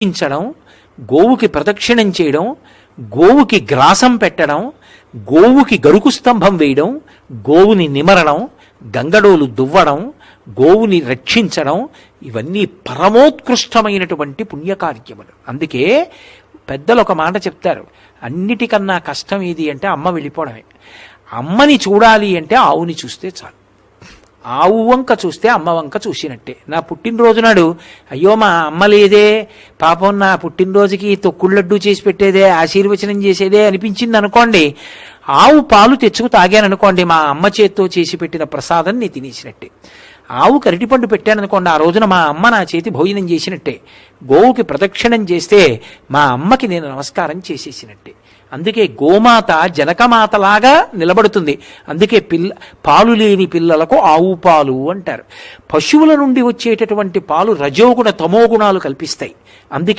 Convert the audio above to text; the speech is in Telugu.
ించడం, గోవుకి ప్రదక్షిణం చేయడం, గోవుకి గ్రాసం పెట్టడం, గోవుకి గరుకు స్తంభం వేయడం, గోవుని నిమరడం, గంగడోలు దువ్వడం, గోవుని రక్షించడం, ఇవన్నీ పరమోత్కృష్టమైనటువంటి పుణ్యకార్యములు. అందుకే పెద్దలు ఒక మాట చెప్తారు, అన్నిటికన్నా కష్టం ఏది అంటే అమ్మ వెళ్ళిపోవడమే. అమ్మని చూడాలి అంటే ఆవుని చూస్తే చాలు. ఆవు వంక చూస్తే అమ్మ వంక చూసినట్టే. నా పుట్టినరోజు నాడు అయ్యో మా అమ్మ లేదే, పాపం నా పుట్టినరోజుకి తొక్కుళ్ళడ్డు చేసి పెట్టేదే, ఆశీర్వచనం చేసేదే అనిపించింది అనుకోండి, ఆవు పాలు తెచ్చుకు తాగాననుకోండి, మా అమ్మ చేత్తో చేసి పెట్టిన ప్రసాదం నేను తినేసినట్టే. ఆవు అరటిపండు పెట్టాననుకోండి, ఆ రోజున మా అమ్మ నా చేతి భోజనం చేసినట్టే. గోవుకి ప్రదక్షిణం చేస్తే మా అమ్మకి నేను నమస్కారం చేసేసినట్టే. అందుకే గోమాత జనకమాతలాగా నిలబడుతుంది. అందుకే పాలు లేని పిల్లలకు ఆవు పాలు అంటారు. పశువుల నుండి వచ్చేటటువంటి పాలు రజోగుణ తమోగుణాలు కల్పిస్తాయి. అందుకే